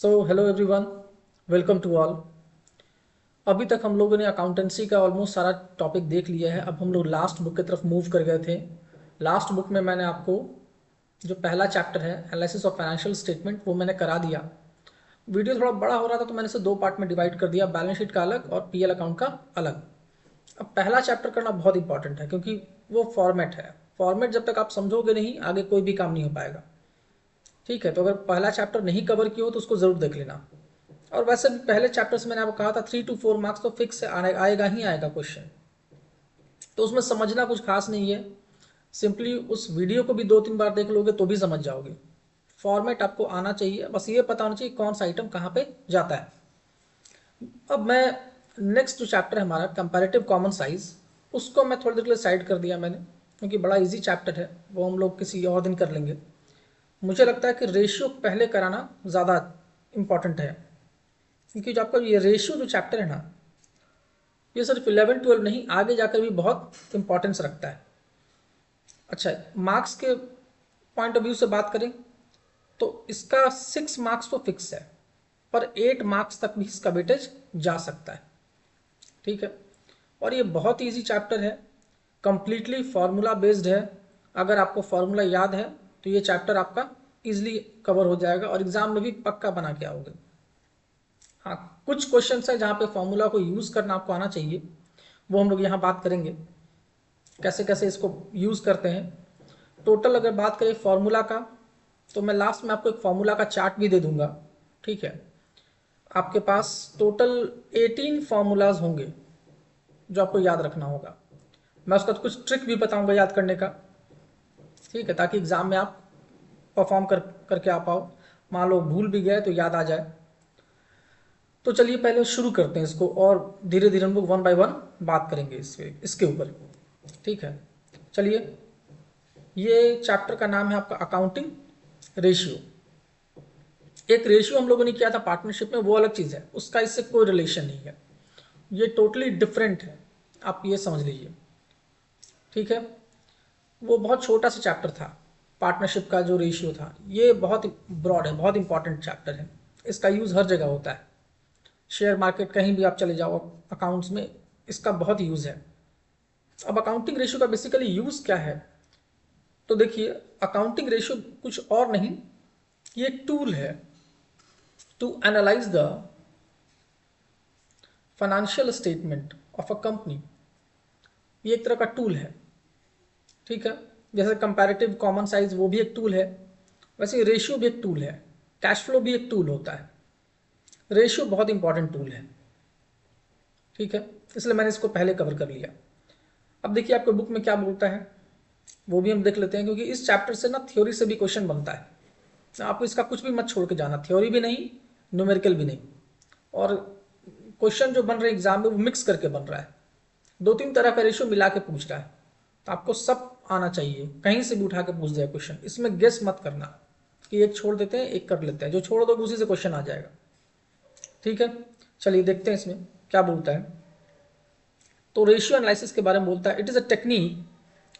So hello everyone, welcome to all. अभी तक हम लोगों ने अकाउंटेंसी का ऑलमोस्ट सारा टॉपिक देख लिया है। अब हम लोग लास्ट बुक की तरफ मूव कर गए थे। लास्ट बुक में मैंने आपको जो पहला चैप्टर है एनालिसिस ऑफ फाइनेंशियल स्टेटमेंट वो मैंने करा दिया। वीडियो थोड़ा बड़ा हो रहा था तो मैंने इसे दो पार्ट में डिवाइड कर दिया, बैलेंस शीट का अलग और पीएल अकाउंट का अलग। अब पहला चैप्टर करना बहुत इंपॉर्टेंट है क्योंकि वो फॉर्मेट है। फॉर्मेट जब तक आप समझोगे नहीं आगे कोई भी काम नहीं हो पाएगा। ठीक है, तो अगर पहला चैप्टर नहीं कवर किया हो तो उसको जरूर देख लेना। और वैसे भी पहले चैप्टर्स मैंने आपको कहा था 3 to 4 मार्क्स तो फिक्स आएगा ही आएगा क्वेश्चन। तो उसमें समझना कुछ खास नहीं है, सिंपली उस वीडियो को भी 2-3 बार देख लोगे तो भी समझ जाओगे। फॉर्मेट आपको आना चाहिए, बस ये पता होना चाहिए कौन सा आइटम कहाँ पे जाता है। अब मैं नेक्स्ट जो चैप्टर है हमारा कंपैरेटिव कॉमन साइज, उसको मैं थोड़ी देर के लिए साइड कर दिया मैंने क्योंकि बड़ा इजी चैप्टर है, वो हम लोग किसी और दिन कर लेंगे। मुझे लगता है कि रेशियो पहले कराना ज़्यादा इम्पॉर्टेंट है क्योंकि जो आपका ये रेशियो जो चैप्टर है ना, ये सिर्फ 11-12 नहीं आगे जाकर भी बहुत इंपॉर्टेंस रखता है। अच्छा, मार्क्स के पॉइंट ऑफ व्यू से बात करें तो इसका 6 मार्क्स तो फिक्स है, पर 8 मार्क्स तक भी इसका वेटेज जा सकता है। ठीक है, और ये बहुत ईजी चैप्टर है, कंप्लीटली फार्मूला बेस्ड है। अगर आपको फार्मूला याद है तो ये चैप्टर आपका इजीली कवर हो जाएगा और एग्जाम में भी पक्का बना के आओगे। हाँ, कुछ क्वेश्चन है जहाँ पे फॉर्मूला को यूज़ करना आपको आना चाहिए, वो हम लोग यहाँ बात करेंगे कैसे कैसे इसको यूज़ करते हैं। टोटल अगर बात करें फॉर्मूला का तो मैं लास्ट में आपको एक फॉर्मूला का चार्ट भी दे दूंगा। ठीक है, आपके पास टोटल 18 फार्मूलाज होंगे जो आपको याद रखना होगा। मैं उसका कुछ ट्रिक भी बताऊंगा याद करने का। ठीक है, ताकि एग्जाम में आप परफॉर्म करके आ पाओ। मान लो भूल भी गए तो याद आ जाए। तो चलिए पहले शुरू करते हैं इसको और धीरे धीरे हम लोग 1 by 1 बात करेंगे इसके ऊपर। ठीक है, चलिए। ये चैप्टर का नाम है आपका अकाउंटिंग रेशियो। एक रेशियो हम लोगों ने किया था पार्टनरशिप में, वो अलग चीज़ है, उसका इससे कोई रिलेशन नहीं है, ये टोटली डिफरेंट है, आप ये समझ लीजिए। ठीक है, वो बहुत छोटा सा चैप्टर था। पार्टनरशिप का जो रेशियो था ये बहुत ब्रॉड है, बहुत इंपॉर्टेंट चैप्टर है। इसका यूज़ हर जगह होता है, शेयर मार्केट कहीं भी आप चले जाओ, अकाउंट्स में इसका बहुत यूज़ है। अब अकाउंटिंग रेशियो का बेसिकली यूज़ क्या है, तो देखिए अकाउंटिंग रेशियो कुछ और नहीं, ये एक टूल है to analyse the financial statement of a company. ये एक तरह का टूल है। ठीक है, जैसे कंपैरेटिव कॉमन साइज वो भी एक टूल है, वैसे रेशियो भी एक टूल है, कैश फ्लो भी एक टूल होता है। रेशियो बहुत इंपॉर्टेंट टूल है। ठीक है, इसलिए मैंने इसको पहले कवर कर लिया। अब देखिए आपके बुक में क्या बोलता है वो भी हम देख लेते हैं, क्योंकि इस चैप्टर से ना थ्योरी से भी क्वेश्चन बनता है। आपको इसका कुछ भी मत छोड़ के जाना, थ्योरी भी नहीं, न्यूमेरिकल भी नहीं। और क्वेश्चन जो बन रहे एग्जाम में वो मिक्स करके बन रहा है, 2-3 तरह का रेशियो मिला के पूछ रहा है, तो आपको सब आना चाहिए, कहीं से भी उठा के पूछ जाए क्वेश्चन। इसमें गेस मत करना कि एक छोड़ देते हैं एक कर लेते हैं, जो छोड़ दोगे उसी से क्वेश्चन आ जाएगा। ठीक है, चलिए देखते हैं इसमें क्या बोलता है। तो रेशियो एनालिसिस के बारे में बोलता है, it is a technique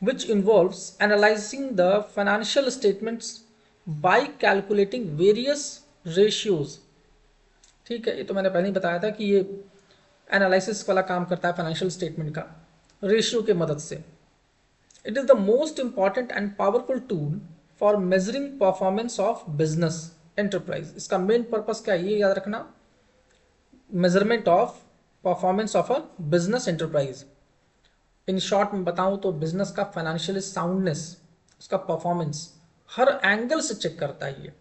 which involves analysing the financial statements bye calculating various ratios. ठीक है, ये तो मैंने पहले ही बताया था कि ये एनालिसिस वाला काम करता है फाइनेंशियल स्टेटमेंट का रेशियो के मदद से। It is the most important and powerful tool for measuring performance of business enterprise. इसका मेन पर्पस क्या है ये याद रखना, measurement of performance of a business enterprise. In short में बताऊं तो बिजनेस का फाइनेंशियल साउंडनेस, उसका परफॉर्मेंस हर एंगल से चेक करता है ये।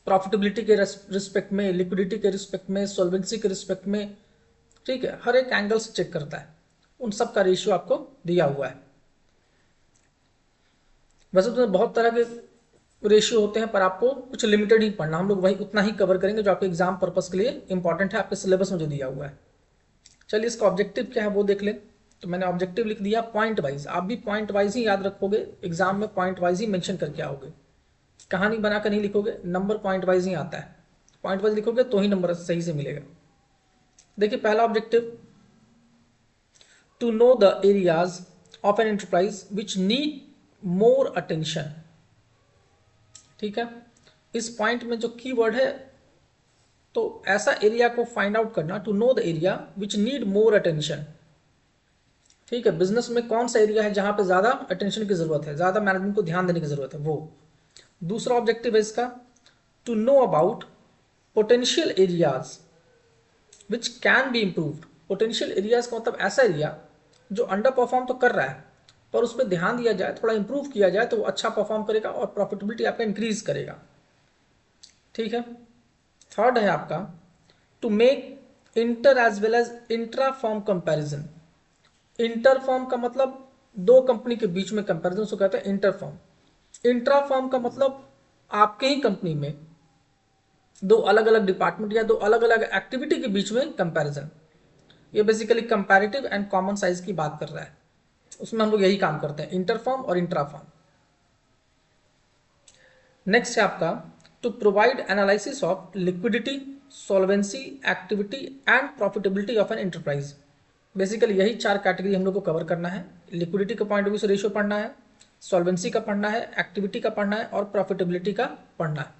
प्रॉफिटेबिलिटी के रिस्पेक्ट में, लिक्विडिटी के रिस्पेक्ट में, सॉल्वेंसी के रिस्पेक्ट में। ठीक है, हर एक एंगल से चेक करता है। उन सब का रेशियो आपको दिया हुआ है। वैसे तो बहुत तरह के रेशियो होते हैं, पर आपको कुछ लिमिटेड ही पढ़ना, हम लोग वही उतना ही कवर करेंगे जो आपके एग्जाम पर्पस के लिए इंपॉर्टेंट है, आपके सिलेबस में जो दिया हुआ है। चलिए इसका ऑब्जेक्टिव क्या है वो देख लें। तो मैंने ऑब्जेक्टिव लिख दिया पॉइंट वाइज, आप भी पॉइंट वाइज ही याद रखोगे, एग्जाम में पॉइंट वाइज ही मेंशन करके आओगे, कहानी बनाकर नहीं लिखोगे। नंबर पॉइंट वाइज ही आता है, पॉइंट वाइज लिखोगे तो ही नंबर सही से मिलेगा। देखिए पहला objective, to know the areas of an enterprise which need more attention. ठीक है, इस पॉइंट में जो कीवर्ड है तो ऐसा एरिया को फाइंड आउट करना, to know the area which need more attention. ठीक है, बिजनेस में कौन सा एरिया है जहां पे ज्यादा अटेंशन की जरूरत है, ज्यादा मैनेजमेंट को ध्यान देने की जरूरत है, वो। दूसरा ऑब्जेक्टिव है इसका, to know about potential areas which can be improved. Potential areas का मतलब ऐसा एरिया जो अंडर परफॉर्म तो कर रहा है, पर उस पर ध्यान दिया जाए, थोड़ा इंप्रूव किया जाए तो वो अच्छा परफॉर्म करेगा और प्रॉफिटेबिलिटी आपका इंक्रीज करेगा। ठीक है। थर्ड है आपका, to make inter as well as intra form comparison. Inter form का मतलब दो कंपनी के बीच में कंपैरिजन को कहते हैं इंटर फॉर्म। इंट्रा फॉर्म का मतलब आपके ही कंपनी में दो अलग अलग डिपार्टमेंट या दो अलग अलग एक्टिविटी के बीच में कंपैरिजन। ये basically comparative and common size की बात कर रहा है, उसमें हम लोग यही काम करते हैं, इंटर फॉर्म और इंट्रा फॉर्म। नेक्स्ट है आपका, to provide analysis of liquidity, solvency, activity and profitability of an enterprise. Basically यही चार कैटेगरी हम लोग को कवर करना है। लिक्विडिटी के पॉइंट ऑफ व्यू से रेशियो पढ़ना है, सॉल्वेंसी का पढ़ना है, एक्टिविटी का पढ़ना है और प्रॉफिटेबिलिटी का पढ़ना है।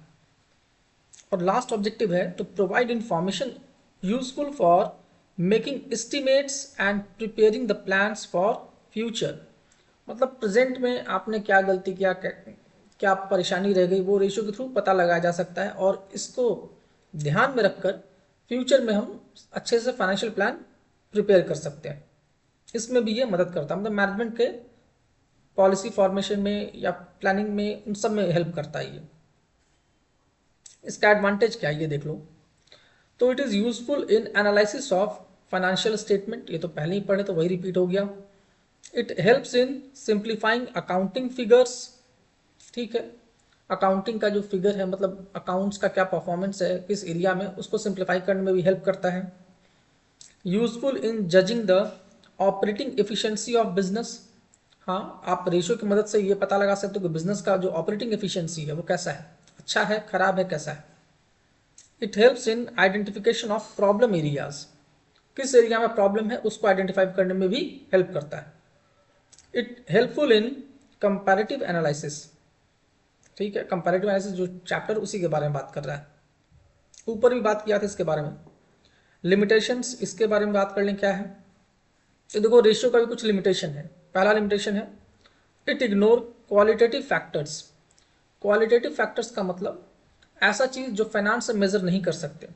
और लास्ट ऑब्जेक्टिव है, to provide information useful for making estimates and preparing the plans for future. मतलब प्रेजेंट में आपने क्या गलती किया, क्या परेशानी रह गई, वो रेशियो के थ्रू पता लगाया जा सकता है और इसको ध्यान में रखकर फ्यूचर में हम अच्छे से फाइनेंशियल प्लान प्रिपेयर कर सकते हैं। इसमें भी ये मदद करता है, मतलब मैनेजमेंट के पॉलिसी फॉर्मेशन में या प्लानिंग में, उन सब में हेल्प करता है ये। इसका एडवांटेज क्या है ये देख लो। तो it is useful in analysis of financial statement, ये तो पहले ही पढ़े तो वही रिपीट हो गया। It helps in simplifying accounting figures. ठीक है, अकाउंटिंग का जो फिगर है, मतलब अकाउंट्स का क्या परफॉर्मेंस है किस एरिया में, उसको सिंप्लीफाई करने में भी हेल्प करता है। Useful in judging the operating efficiency of business. हाँ, आप रेशियो की मदद से ये पता लगा सकते हो कि बिजनेस का जो ऑपरेटिंग एफिशिएंसी है वो कैसा है, अच्छा है, खराब है, कैसा है। It helps in identification of problem areas, किस एरिया में प्रॉब्लम है उसको आइडेंटिफाई करने में भी हेल्प करता है। It helpful in comparative analysis. ठीक है, कंपैरेटिव एनालिसिस जो चैप्टर उसी के बारे में बात कर रहा है, ऊपर भी बात किया था इसके बारे में। लिमिटेशंस, इसके बारे में बात कर लें क्या है। तो देखो, रेशियो का भी कुछ लिमिटेशन है। पहला लिमिटेशन है, it ignore qualitative factors. Qualitative factors का मतलब ऐसा चीज़ जो फाइनेंस से मेजर नहीं कर सकते,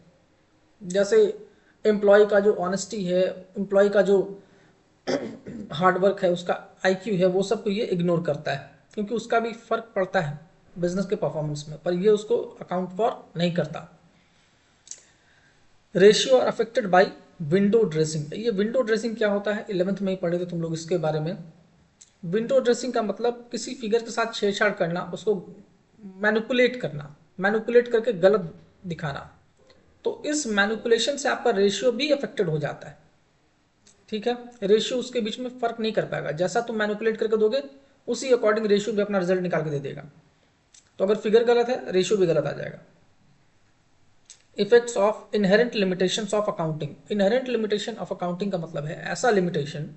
जैसे एम्प्लॉय का जो ऑनेस्टी है, एम्प्लॉय का जो हार्डवर्क है, उसका आईक्यू है, वो सब को ये इग्नोर करता है, क्योंकि उसका भी फर्क पड़ता है बिजनेस के परफॉर्मेंस में, पर ये उसको अकाउंट फॉर नहीं करता। Ratio are affected by window dressing. ये विंडो ड्रेसिंग क्या होता है, 11th में ही पढ़े थे तुम लोग इसके बारे में। विंडो ड्रेसिंग का मतलब किसी फिगर के साथ छेड़छाड़ करना, उसको मैनिपुलेट करना, मैनिपुलेट करके गलत दिखाना। तो इस मैनिपुलेशन से आपका रेशियो भी अफेक्टेड हो जाता है। ठीक है, रेशियो उसके बीच में फर्क नहीं कर पाएगा, जैसा तुम मैनिपुलेट करके दोगे उसी अकॉर्डिंग रेशियो भी अपना रिजल्ट निकाल के दे देगा। तो अगर फिगर गलत है, रेशियो भी गलत आ जाएगा। Effects of inherent limitations of accounting. Inherent limitation of accounting का मतलब है ऐसा लिमिटेशन,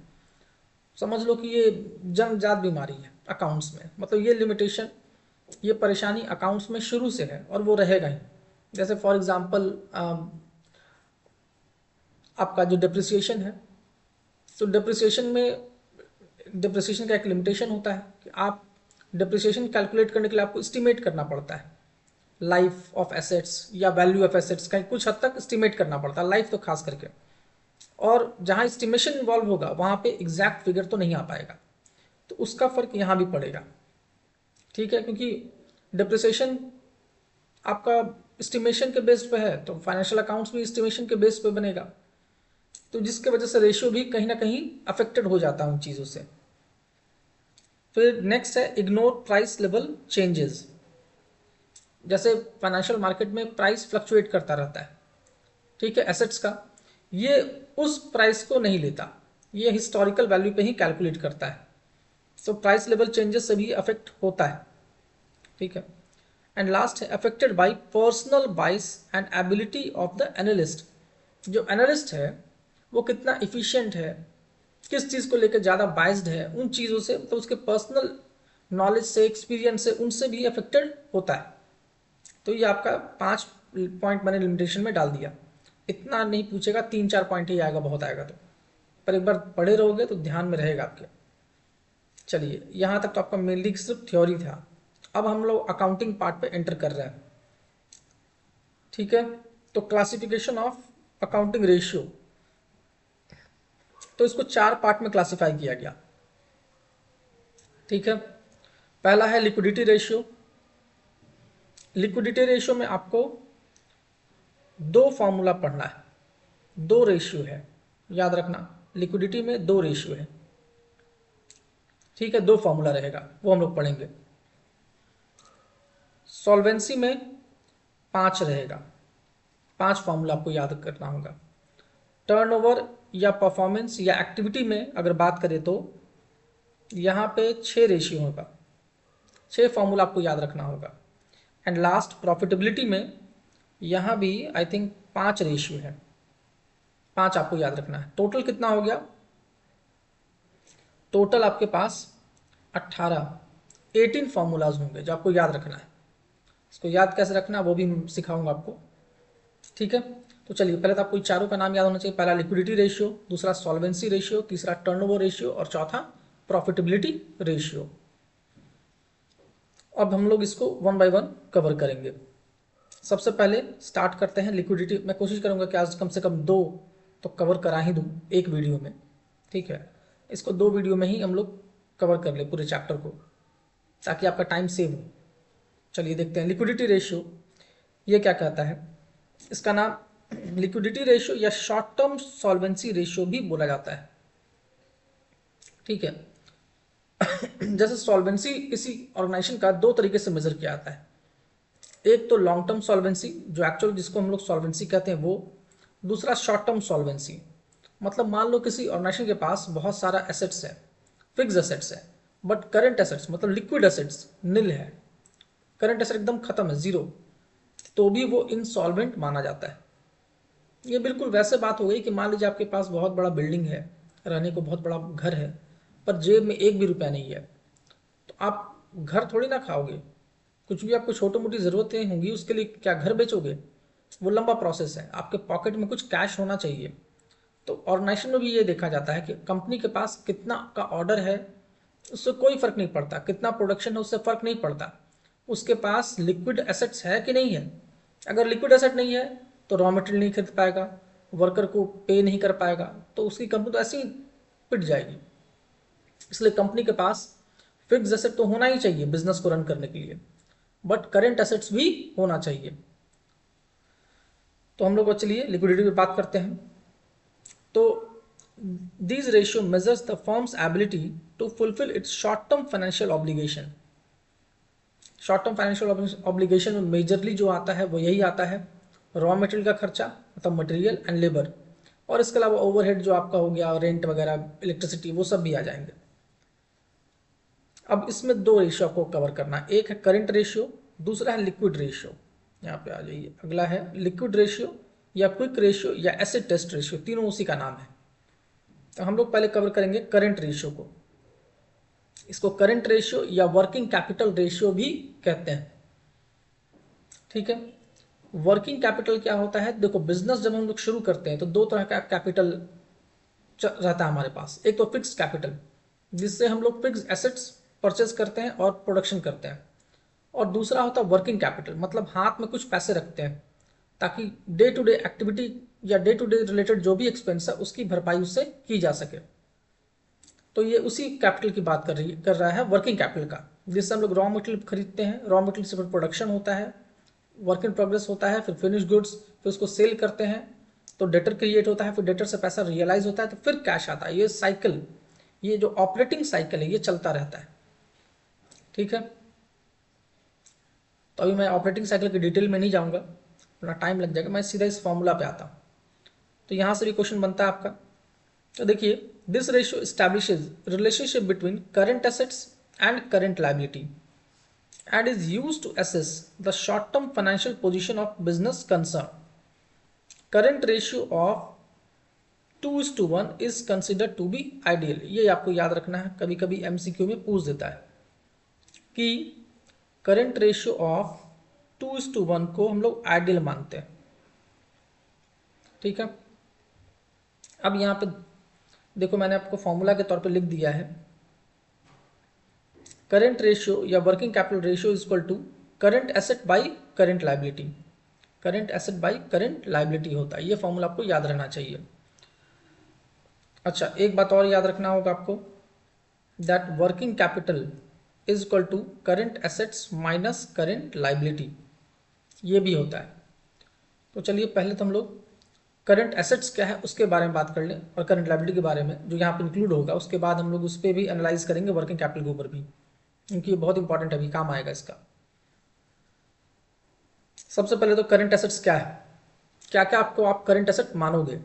समझ लो कि ये जन्मजात बीमारी है अकाउंट्स में, मतलब ये लिमिटेशन, ये परेशानी अकाउंट्स में शुरू से है और वो रहेगा ही। जैसे फॉर एग्जांपल आपका जो डिप्रिसिएशन है, तो डिप्रिसिएशन का एक लिमिटेशन होता है कि आप डिप्रिसिएशन कैलकुलेट करने के लिए आपको एस्टिमेट करना पड़ता है, लाइफ ऑफ एसेट्स या वैल्यू ऑफ एसेट्स का कुछ हद तक एस्टिमेट करना पड़ता है, लाइफ तो खास करके। और जहाँ एस्टिमेशन इन्वॉल्व होगा वहाँ पे एग्जैक्ट फिगर तो नहीं आ पाएगा, तो उसका फर्क यहाँ भी पड़ेगा। ठीक है, क्योंकि डिप्रिसिएशन आपका एस्टिमेशन के बेस पे है, तो फाइनेंशियल अकाउंट्स भी एस्टिमेशन के बेस पे बनेगा, तो जिसके वजह से रेशियो भी कहीं ना कहीं अफेक्टेड हो जाता है उन चीज़ों से। फिर नेक्स्ट है इग्नोर प्राइस लेवल चेंजेस। जैसे फाइनेंशियल मार्केट में प्राइस फ्लक्चुएट करता रहता है, ठीक है, एसेट्स का, ये उस प्राइस को नहीं लेता, ये हिस्टोरिकल वैल्यू पे ही कैलकुलेट करता है, तो प्राइस लेवल चेंजेस से भी अफेक्ट होता है। ठीक है, एंड लास्ट है अफेक्टेड बाय पर्सनल बाइस and ability of the analyst. जो एनालिस्ट है वो कितना इफिशिएंट है, किस चीज़ को लेकर ज़्यादा बाइस्ड है, उन चीज़ों से, मतलब उसके पर्सनल नॉलेज से, एक्सपीरियंस से, उनसे भी अफेक्टेड होता है। तो ये आपका 5 पॉइंट मैंने लिमिटेशन में डाल दिया, इतना नहीं पूछेगा, 3-4 पॉइंट ही आएगा, बहुत आएगा तो, पर एक बार पढ़े रहोगे तो ध्यान में रहेगा आपके। चलिए यहाँ तक तो आपका मेनली सिर्फ थ्योरी था। अब हम लोग अकाउंटिंग पार्ट पे एंटर कर रहे हैं, ठीक है। तो क्लासिफिकेशन ऑफ अकाउंटिंग रेशियो, तो इसको 4 पार्ट में क्लासिफाई किया गया, ठीक है। पहला है लिक्विडिटी रेशियो। लिक्विडिटी रेशियो में आपको 2 फॉर्मूला पढ़ना है, 2 रेशियो है, याद रखना, लिक्विडिटी में 2 रेशियो है, ठीक है। 2 फॉर्मूला रहेगा, वो हम लोग पढ़ेंगे। सॉल्वेंसी में 5 रहेगा, 5 फॉर्मूला आपको याद करना होगा। टर्नओवर या परफॉर्मेंस या एक्टिविटी में अगर बात करें तो यहाँ पे 6 रेशियो होगा, 6 फॉर्मूला आपको याद रखना होगा। एंड लास्ट प्रॉफिटेबिलिटी में यहाँ भी आई थिंक 5 रेशियो है, 5 आपको याद रखना है। टोटल कितना हो गया? टोटल आपके पास 18 फॉर्मूलाज होंगे जो आपको याद रखना है। इसको याद कैसे रखना है वो भी सिखाऊंगा आपको, ठीक है। तो चलिए, पहले तो आपको चारों का नाम याद होना चाहिए। पहला लिक्विडिटी रेशियो, दूसरा सॉल्वेंसी रेशियो, तीसरा टर्नओवर रेशियो और चौथा प्रॉफिटेबिलिटी रेशियो। अब हम लोग इसको 1 बाय 1 कवर करेंगे। सबसे पहले स्टार्ट करते हैं लिक्विडिटी। मैं कोशिश करूंगा कि आज कम से कम 2 तो कवर करा ही दूं एक वीडियो में, ठीक है। इसको 2 वीडियो में ही हम लोग कवर कर ले पूरे चैप्टर को, ताकि आपका टाइम सेव हो। चलिए देखते हैं लिक्विडिटी रेशियो ये क्या कहता है। इसका नाम लिक्विडिटी रेशियो या शॉर्ट टर्म सॉल्वेंसी रेशियो भी बोला जाता है, ठीक है। जैसे सॉल्वेंसी किसी ऑर्गेनाइजेशन का 2 तरीके से मेजर किया जाता है। एक तो लॉन्ग टर्म सॉल्वेंसी, जो एक्चुअली जिसको हम लोग सॉल्वेंसी कहते हैं वो। दूसरा शॉर्ट टर्म सॉल्वेंसी, मतलब मान लो किसी ऑर्गेनाइजेशन के पास बहुत सारा एसेट्स है, फिक्स एसेट्स है, बट करंट एसेट्स मतलब लिक्विड एसेट्स निल है, करंट एसेट एकदम खत्म है, जीरो, तो भी वो इनसॉल्वेंट माना जाता है। ये बिल्कुल वैसे बात हो गई कि मान लीजिए आपके पास बहुत बड़ा बिल्डिंग है, रहने को बहुत बड़ा घर है, पर जेब में 1 भी रुपया नहीं है, तो आप घर थोड़ी ना खाओगे। कुछ भी आपको छोटी मोटी ज़रूरतें होंगी, उसके लिए क्या घर बेचोगे? वो लंबा प्रोसेस है, आपके पॉकेट में कुछ कैश होना चाहिए। तो ऑर्गेनाइजेशन में भी ये देखा जाता है कि कंपनी के पास कितना का ऑर्डर है उससे कोई फर्क नहीं पड़ता, कितना प्रोडक्शन है उससे फर्क नहीं पड़ता, उसके पास लिक्विड एसेट्स है कि नहीं है। अगर लिक्विड एसेट नहीं है तो रॉ मटेरियल नहीं खरीद पाएगा, वर्कर को पे नहीं कर पाएगा, तो उसकी कंपनी तो ऐसे ही पिट जाएगी। इसलिए कंपनी के पास फिक्स एसेट तो होना ही चाहिए बिजनेस को रन करने के लिए, बट करेंट एसेट्स भी होना चाहिए। तो हम लोग चलिए लिक्विडिटी पे बात करते हैं। तो this ratio measures the firm's ability to fulfil its short term financial obligation. Short term financial obligation में मेजरली जो आता है वो यही आता है, रॉ मटेरियल का खर्चा मतलब मटेरियल एंड लेबर, और इसके अलावा ओवरहेड जो आपका हो गया, रेंट वगैरह, इलेक्ट्रिसिटी, वो सब भी आ जाएंगे। अब इसमें 2 रेशियो आपको कवर करना है, एक है करंट रेशियो, दूसरा है लिक्विड रेशियो। यहाँ पे आ जाइए, अगला है लिक्विड रेशियो या क्विक रेशियो या एसिड टेस्ट रेशियो, तीनों उसी का नाम है। तो हम लोग पहले कवर करेंगे करंट रेशियो को। इसको करंट रेशियो या वर्किंग कैपिटल रेशियो भी कहते हैं, ठीक है। वर्किंग कैपिटल क्या होता है? देखो, बिजनेस जब हम लोग शुरू करते हैं तो 2 तरह का कैपिटल रहता है हमारे पास। एक तो फिक्स कैपिटल, जिससे हम लोग फिक्स एसेट्स परचेज करते हैं और प्रोडक्शन करते हैं, और दूसरा होता है वर्किंग कैपिटल, मतलब हाथ में कुछ पैसे रखते हैं ताकि डे टू डे एक्टिविटी या डे टू डे रिलेटेड जो भी एक्सपेंस है उसकी भरपाई उससे की जा सके। तो ये उसी कैपिटल की बात कर रहा है, वर्किंग कैपिटल का, जिससे हम लोग रॉ मटेरियल खरीदते हैं, रॉ मटेरियल से फिर प्रोडक्शन होता है, वर्क इन प्रोग्रेस होता है, फिर फिनिश गुड्स, फिर उसको सेल करते हैं तो डेटर क्रिएट होता है, फिर डेटर से पैसा रियलाइज होता है, तो फिर कैश आता है। ये साइकिल, ये जो ऑपरेटिंग साइकिल है, ये चलता रहता है, ठीक है। तो अभी मैं ऑपरेटिंग साइकिल की डिटेल में नहीं जाऊंगा, थोड़ा टाइम लग जाएगा, मैं सीधा इस फॉर्मूला पे आता हूँ। तो यहाँ से भी क्वेश्चन बनता है आपका। तो देखिए, this ratio establishes relationship between current assets and current liability and is used to assess the short-term financial position of business concern. Current ratio of 2:1 is considered to be ideal. ये आपको याद रखना है, कभी कभी MCQ में पूछ देता है कि करंट रेशियो ऑफ 2:1 को हम लोग आइडियल मानते हैं। ठीक है, अब यहाँ पे देखो मैंने आपको फॉर्मूला के तौर पे लिख दिया है, करंट रेशियो या working capital ratio is equal to current asset by current liability. Current asset by current liability होता है, ये फॉर्मूला आपको याद रहना चाहिए। अच्छा, एक बात और याद रखना होगा आपको, that working capital is equal to current assets minus current liability, ये भी होता है। तो चलिए पहले तो हम लोग करंट एसेट्स क्या है उसके बारे में बात कर लें, और करंट लाइबिलिटी के बारे में जो यहाँ पे इंक्लूड होगा, उसके बाद हम लोग उस पर भी एनालाइज करेंगे वर्किंग कैपिटल के ऊपर भी, क्योंकि ये बहुत इंपॉर्टेंट है, अभी काम आएगा इसका। सबसे पहले तो करंट एसेट्स क्या है, क्या क्या आपको आप करंट एसेट मानोगे।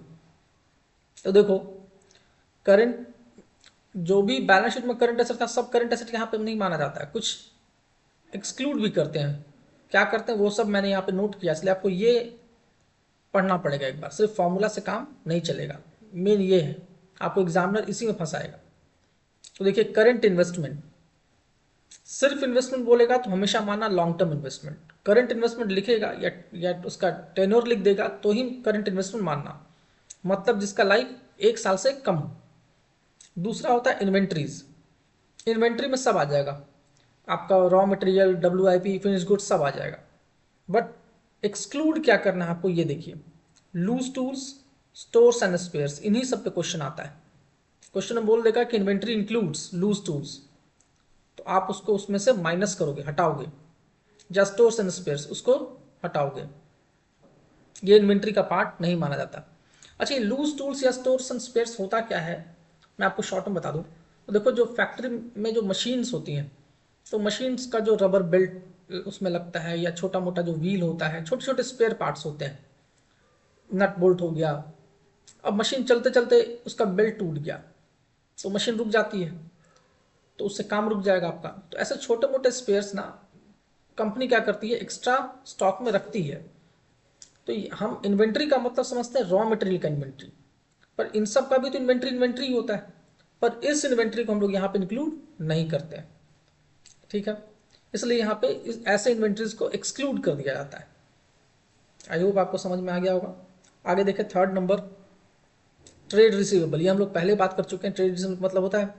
तो देखो, करंट जो भी बैलेंस शीट में करंट एसेट था, सब करंट एसेट यहाँ पे नहीं माना जाता है, कुछ एक्सक्लूड भी करते हैं। क्या करते हैं वो सब मैंने यहाँ पे नोट किया, इसलिए आपको ये पढ़ना पड़ेगा एक बार, सिर्फ फॉर्मूला से काम नहीं चलेगा। मेन ये है, आपको एग्जामिनर इसी में फंसाएगा। तो देखिए, करंट इन्वेस्टमेंट, सिर्फ इन्वेस्टमेंट बोलेगा तो हमेशा मानना long term investment. Current investment लिखेगा या उसका टेन्योर लिख देगा तो ही करंट इन्वेस्टमेंट मानना, मतलब जिसका लाइफ 1 साल से कम हो। दूसरा होता है इन्वेंट्रीज, इन्वेंट्री में सब आ जाएगा, आपका raw material, WIP, finish goods सब आ जाएगा। बट एक्सक्लूड क्या करना है आपको, ये देखिए, loose tools, stores and spares, इन्हीं सब पे क्वेश्चन आता है। क्वेश्चन में बोल देगा कि इन्वेंट्री इंक्लूड्स लूज टूल्स, तो आप उसको उसमें से माइनस करोगे, हटाओगे, या स्टोर्स एंड स्पेयर्स उसको हटाओगे, ये इन्वेंट्री का पार्ट नहीं माना जाता। अच्छा, ये लूज टूल्स या स्टोर्स एंड स्पेयर्स होता क्या है, मैं आपको शॉर्ट में बता दूं। तो देखो, जो फैक्ट्री में जो मशीन्स होती हैं, तो मशीन्स का जो रबर बेल्ट उसमें लगता है, या छोटा मोटा जो व्हील होता है, छोटे छोटे स्पेयर पार्ट्स होते हैं, नट बोल्ट हो गया। अब मशीन चलते चलते उसका बेल्ट टूट गया तो मशीन रुक जाती है, तो उससे काम रुक जाएगा आपका। तो ऐसे छोटे मोटे स्पेयर्स ना कंपनी क्या करती है, एक्स्ट्रा स्टॉक में रखती है। तो हम इन्वेंट्री का मतलब समझते हैं रॉ मटेरियल का इन्वेंट्री, पर इन सब का भी तो इन्वेंट्री इन्वेंट्री होता है, पर इस इन्वेंट्री को हम लोग यहाँ पे इंक्लूड नहीं करते हैं। ठीक है, इसलिए यहाँ पे ऐसे इन्वेंट्रीज को एक्सक्लूड कर दिया जाता है। आई होप आपको समझ में आ गया होगा। आगे देखें, थर्ड नंबर, ट्रेड रिसीवेबल। ये हम लोग पहले बात कर चुके हैं। ट्रेड रिसीवेबल मतलब होता है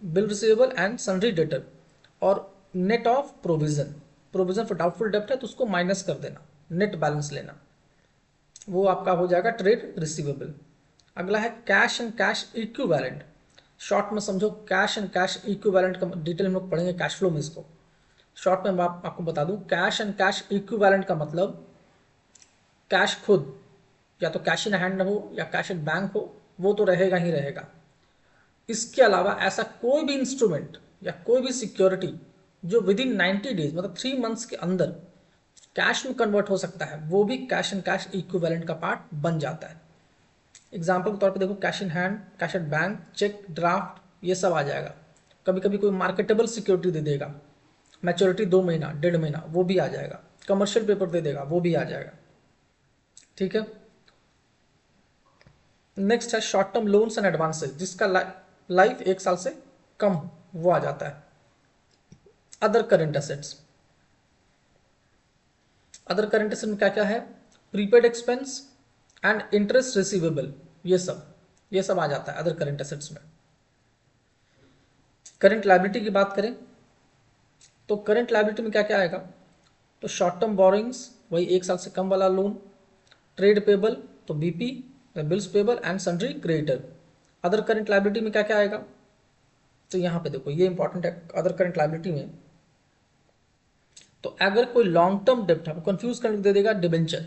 bill receivable and sundry debtor, और net of provision. Provision for doubtful डेब्ट है तो उसको माइनस कर देना, नेट बैलेंस लेना, वो आपका हो जाएगा ट्रेड रिसीवेबल। अगला है cash and cash equivalent. Short में समझो, कैश एंड कैश इक्विवेलेंट का डिटेल हम लोग पढ़ेंगे कैश फ्लो में। इसको शॉर्ट में मैं आपको बता दूं, कैश एंड कैश इक्विवेलेंट का मतलब कैश खुद, या तो कैश इन हैंड हो या कैश इन बैंक हो, वो तो रहेगा ही रहेगा। इसके अलावा ऐसा कोई भी इंस्ट्रूमेंट या कोई भी सिक्योरिटी जो विद इन 90 डेज मतलब 3 मंथ्स के अंदर कैश में कन्वर्ट हो सकता है, वो भी कैश एंड कैश इक्विवेलेंट का पार्ट बन जाता है। एग्जाम्पल के तौर पे देखो, cash in hand, cash at bank, cheque, draft, ये सब आ जाएगा। कभी कभी कोई मार्केटेबल सिक्योरिटी दे देगा, मैच्योरिटी 2 महीना 1.5 महीना, वो भी आ जाएगा। कमर्शियल पेपर दे देगा, वो भी आ जाएगा। ठीक है, नेक्स्ट है short term loans and advances, जिसका लाइफ 1 साल से कम हो, वो आ जाता है। Other current assets, other current asset में क्या क्या है, prepaid expense and interest receivable, ये सब आ जाता है अदर करेंट एसेट्स में। करंट लायबिलिटी की बात करें तो करंट लायबिलिटी में क्या क्या आएगा, तो शॉर्ट टर्म बोरोइंग्स, वही 1 साल से कम वाला लोन, ट्रेड पेबल तो BP, bills payable and sundry creditor. Other current liability में क्या क्या आएगा, तो यहाँ पे देखो ये इंपॉर्टेंट है। अदर करंट लायबिलिटी में तो अगर कोई लॉन्ग टर्म डेब्ट, आपको कंफ्यूज करने दे देगा डिबेंचर।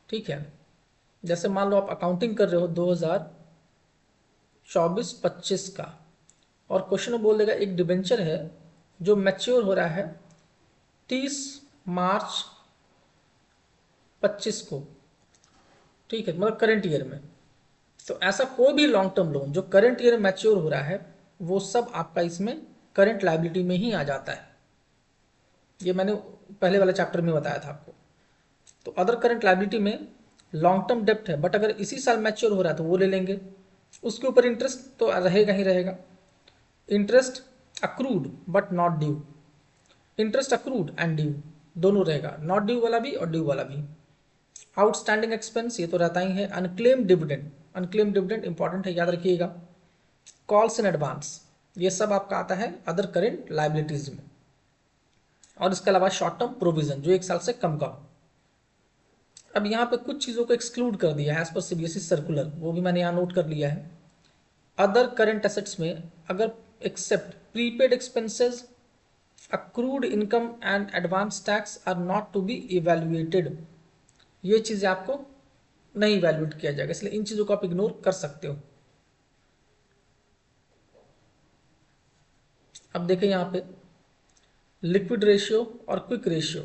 ठीक है, जैसे मान लो आप अकाउंटिंग कर रहे हो 2024-25 का, और क्वेश्चन में बोल देगा एक डिबेंचर है जो मैच्योर हो रहा है 30 मार्च 25 को। ठीक है, मतलब करंट ईयर में। तो ऐसा कोई भी लॉन्ग टर्म लोन जो करंट ईयर में मैच्योर हो रहा है, वो सब आपका इसमें करंट लायबिलिटी में ही आ जाता है। ये मैंने पहले वाले चैप्टर में बताया था आपको। तो अदर करंट लायबिलिटी में लॉन्ग टर्म डेप्ट है, बट अगर इसी साल मैच्योर हो रहा है तो वो ले लेंगे, उसके ऊपर इंटरेस्ट तो रहेगा ही रहेगा। Interest accrued but not due, interest accrued and due, दोनों रहेगा, नॉट ड्यू वाला भी और ड्यू वाला भी। आउटस्टैंडिंग एक्सपेंस ये तो रहता ही है। Unclaim dividend, unclaim dividend important है, याद रखिएगा। कॉल्स इन एडवांस, ये सब आपका आता है अदर करेंट लाइबिलिटीज में। और इसके अलावा शॉर्ट टर्म प्रोविजन जो 1 साल से कम का हो। अब यहाँ पे कुछ चीज़ों को एक्सक्लूड कर दिया है एज पर सीबीएसई सर्कुलर, वो भी मैंने यहाँ नोट कर लिया है। अदर करेंट एसेट्स में अगर except prepaid expenses, accrued income and advance tax are not to be evaluated, ये चीज़ें आपको नहीं इवेल्युएट किया जाएगा, इसलिए इन चीज़ों को आप इग्नोर कर सकते हो। अब देखें यहाँ पे लिक्विड रेशियो और क्विक रेशियो,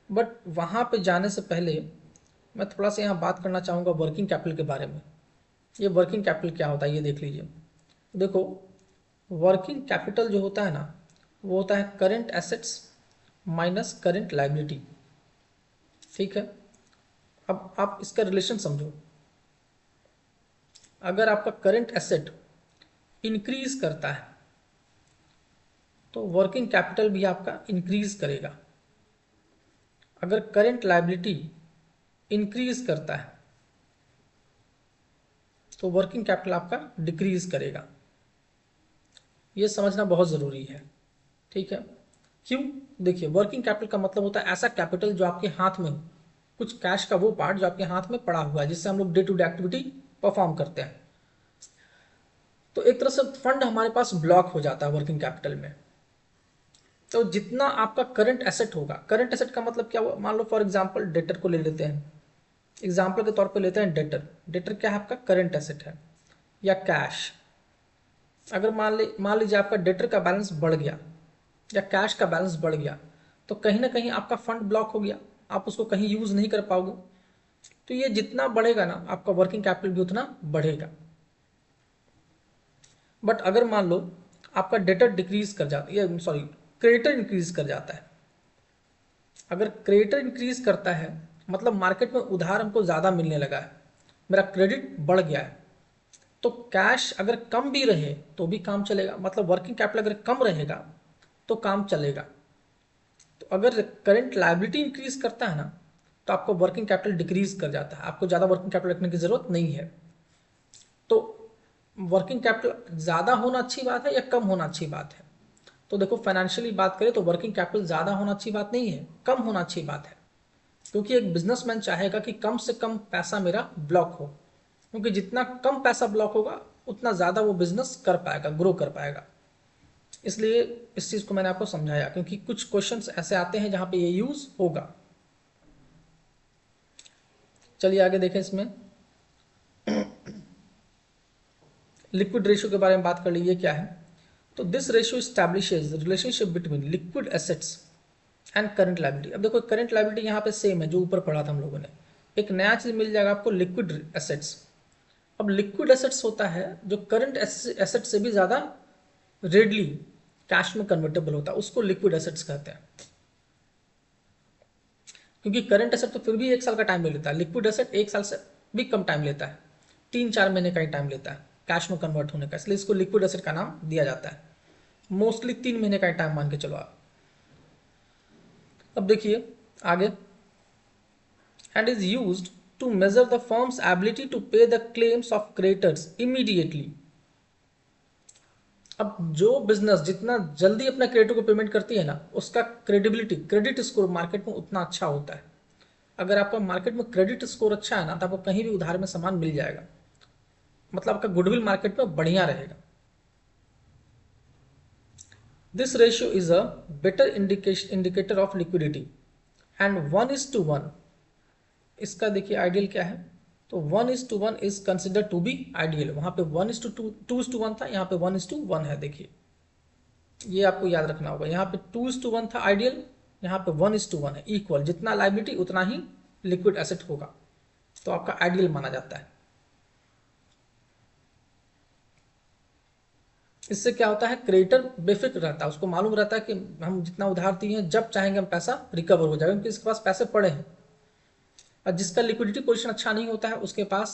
बट वहाँ पे जाने से पहले मैं थोड़ा सा यहाँ बात करना चाहूँगा वर्किंग कैपिटल के बारे में। ये वर्किंग कैपिटल क्या होता है ये देख लीजिए। देखो वर्किंग कैपिटल जो होता है ना, वो होता है current assets minus current liability, ठीक है। अब आप इसका रिलेशन समझो, अगर आपका करेंट एसेट इंक्रीज करता है तो वर्किंग कैपिटल भी आपका इंक्रीज करेगा। अगर करेंट लायबिलिटी इंक्रीज करता है तो वर्किंग कैपिटल आपका डिक्रीज करेगा। ये समझना बहुत ज़रूरी है, ठीक है। क्यों? देखिए वर्किंग कैपिटल का मतलब होता है ऐसा कैपिटल जो आपके हाथ में हो, कुछ कैश का वो पार्ट जो आपके हाथ में पड़ा हुआ है जिससे हम लोग day to day activity perform करते हैं। तो एक तरह से फंड हमारे पास ब्लॉक हो जाता है वर्किंग कैपिटल में। तो जितना आपका करंट एसेट होगा, करंट एसेट का मतलब क्या हुआ, मान लो फॉर एग्जांपल डेटर को ले लेते हैं, एग्जांपल के तौर पे लेते हैं डेटर। डेटर क्या है? आपका करंट एसेट है। या कैश, अगर मान लीजिए आपका डेटर का बैलेंस बढ़ गया या कैश का बैलेंस बढ़ गया तो कहीं ना कहीं आपका फंड ब्लॉक हो गया, आप उसको कहीं यूज नहीं कर पाओगे। तो ये जितना बढ़ेगा ना आपका वर्किंग कैपिटल भी उतना बढ़ेगा। बट अगर मान लो आपका डेटर डिक्रीज कर जाता है, सॉरी क्रेडिटर इंक्रीज कर जाता है, अगर क्रेडिटर इंक्रीज करता है मतलब मार्केट में उधार हमको ज़्यादा मिलने लगा है, मेरा क्रेडिट बढ़ गया है, तो कैश अगर कम भी रहे तो भी काम चलेगा। मतलब वर्किंग कैपिटल अगर कम रहेगा तो काम चलेगा। तो अगर करंट लायबिलिटी इंक्रीज करता है ना तो आपको वर्किंग कैपिटल डिक्रीज कर जाता है, आपको ज़्यादा वर्किंग कैपिटल रखने की ज़रूरत नहीं है। तो वर्किंग कैपिटल ज़्यादा होना अच्छी बात है या कम होना अच्छी बात है? तो देखो फाइनेंशियली बात करें तो वर्किंग कैपिटल ज़्यादा होना अच्छी बात नहीं है, कम होना अच्छी बात है। क्योंकि एक बिजनेसमैन चाहेगा कि कम से कम पैसा मेरा ब्लॉक हो, क्योंकि जितना कम पैसा ब्लॉक होगा उतना ज़्यादा वो बिजनेस कर पाएगा, ग्रो कर पाएगा। इसलिए इस चीज़ को मैंने आपको समझाया, क्योंकि कुछ क्वेश्चंस ऐसे आते हैं जहाँ पे ये यूज़ होगा। चलिए आगे देखें। इसमें लिक्विड रेशियो के बारे में बात कर लीजिए क्या है। तो this ratio establishes relationship between liquid assets and current liability. अब देखो करंट लायबिलिटी यहाँ पे सेम है जो ऊपर पढ़ा था हम लोगों ने, एक नया चीज़ मिल जाएगा आपको लिक्विड एसेट्स। अब लिक्विड एसेट्स होता है जो करंट एसेट से भी ज़्यादा रेडली कैश में कन्वर्टेबल होता है, उसको लिक्विड एसेट्स कहते हैं। क्योंकि करंट एसेट तो फिर भी 1 साल का टाइम ले लेता है, लिक्विड एसेट 1 साल से भी कम टाइम लेता है, 3-4 महीने का ही टाइम लेता है कैश में कन्वर्ट होने का, इसलिए इसको लिक्विड एसेट का नाम दिया जाता है। मोस्टली 3 महीने का टाइम मान के चलो आप। अब देखिए आगे, and is used to measure the firm's ability to pay the claims of creditors immediately. अब जो बिजनेस जितना जल्दी अपना क्रेडिटर को पेमेंट करती है ना, उसका क्रेडिबिलिटी, क्रेडिट स्कोर मार्केट में उतना अच्छा होता है। अगर आपका मार्केट में क्रेडिट स्कोर अच्छा है ना तो आपको कहीं भी उधार में सामान मिल जाएगा, मतलब आपका गुडविल मार्केट में बढ़िया रहेगा। This ratio is a better indicator of liquidity and 1:1। इसका देखिए आइडियल क्या है, तो 1:1 is consider to be ideal. वहां पे 2:1 था, यहाँ पे 1:1 है। देखिए ये आपको याद रखना होगा, यहाँ पे 2:1 था आइडियल, यहाँ पे 1:1 है, इक्वल। जितना लायबिलिटी उतना ही लिक्विड एसेट होगा, तो आपका आइडियल माना जाता है। इससे क्या होता है, क्रेडिटर बेफिक्र रहता है, उसको मालूम रहता है कि हम जितना उधार दिए हैं जब चाहेंगे हम पैसा रिकवर हो जाएगा, क्योंकि इसके पास पैसे पड़े हैं। और जिसका लिक्विडिटी पोजीशन अच्छा नहीं होता है उसके पास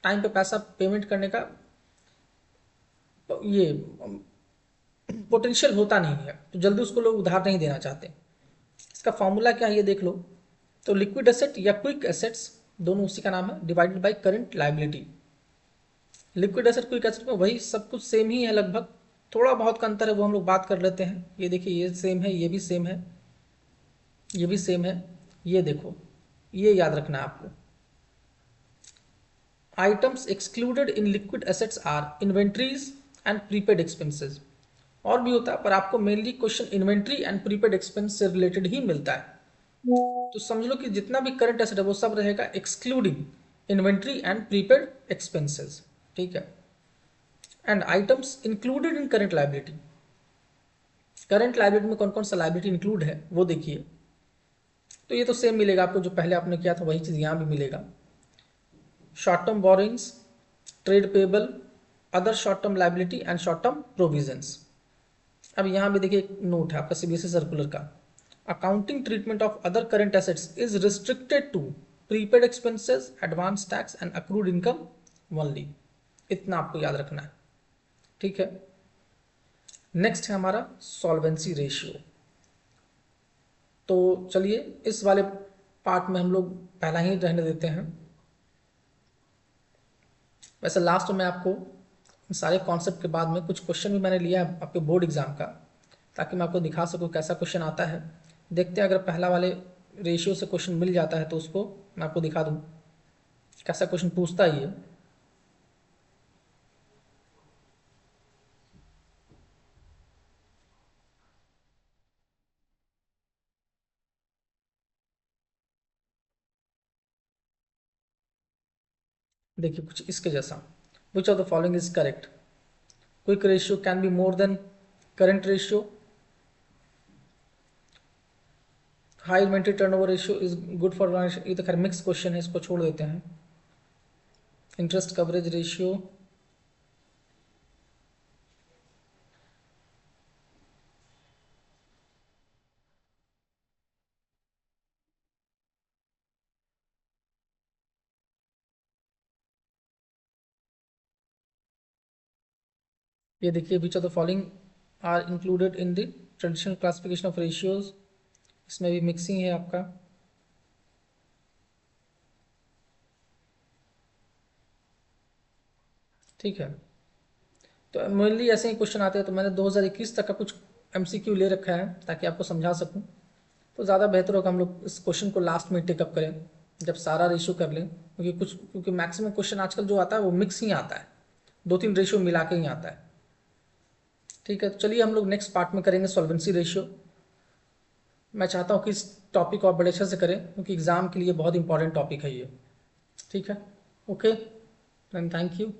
टाइम पे पैसा पेमेंट करने का ये पोटेंशियल होता नहीं है, तो जल्दी उसको लोग उधार नहीं देना चाहते। इसका फॉर्मूला क्या है ये देख लो। तो लिक्विड एसेट या क्विक एसेट्स दोनों उसी का नाम है, divided by current liability. Liquid asset quick asset में वही सब कुछ सेम ही है लगभग, थोड़ा बहुत का अंतर है वो हम लोग बात कर लेते हैं। ये देखिए ये सेम है, ये भी सेम है, ये भी सेम है। ये देखो, ये याद रखना है आपको। Items excluded in liquid assets are inventories and prepaid expenses. और भी होता है पर आपको mainly question inventory and prepaid expense से रिलेटेड ही मिलता है। तो समझ लो कि जितना भी करंट एसेट है वो सब रहेगा excluding inventory and prepaid expenses, ठीक है। And items included in current liability, current liability में कौन कौन सा लायबिलिटी इंक्लूड है वो देखिए। तो ये तो सेम मिलेगा आपको, जो पहले आपने किया था वही चीज़ यहाँ भी मिलेगा। Short term borrowings, trade payable, other short term liability and short term provisions. अब यहाँ भी देखिए एक नोट है आपका सीबीएसई सर्कुलर का, accounting treatment of other current assets is restricted to prepaid expenses, advance tax and accrued income only. इतना आपको याद रखना है, ठीक है। नेक्स्ट है हमारा सॉल्वेंसी रेशियो। तो चलिए इस वाले पार्ट में हम लोग पहला ही रहने देते हैं। वैसे लास्ट में आपको सारे कॉन्सेप्ट के बाद में कुछ क्वेश्चन भी मैंने लिया है आपके बोर्ड एग्जाम का, ताकि मैं आपको दिखा सकूँ कैसा क्वेश्चन आता है। देखते हैं अगर पहला वाले रेशियो से क्वेश्चन मिल जाता है तो उसको मैं आपको दिखा दूँ कैसा क्वेश्चन पूछता है ये। देखिए कुछ इसके जैसा, विच of the following is correct, quick ratio can be more than current ratio, high inventory turnover ratio is good for, ये तो खैर मिक्स क्वेश्चन है, इसको छोड़ देते हैं। इंटरेस्ट कवरेज रेशियो, ये देखिए which of the following are included in the traditional classification of ratios, इसमें भी मिक्सिंग है आपका। ठीक है, तो मेनली ऐसे ही क्वेश्चन आते हैं, तो मैंने 2021 तक का कुछ एमसीक्यू ले रखा है ताकि आपको समझा सकूं। तो ज़्यादा बेहतर होगा हम लोग इस क्वेश्चन को लास्ट में टेकअप करें जब सारा रेशियो कर लें, क्योंकि मैक्सिमम क्वेश्चन आजकल जो आता है वो मिक्स ही आता है, 2-3 रेशियो मिला के ही आता है। ठीक है, तो चलिए हम लोग नेक्स्ट पार्ट में करेंगे सॉल्वेंसी रेशियो। मैं चाहता हूँ कि इस टॉपिक को आप बड़े अच्छे से करें क्योंकि एग्ज़ाम के लिए बहुत इंपॉर्टेंट टॉपिक है ये। ठीक है, ओके, थैंक यू।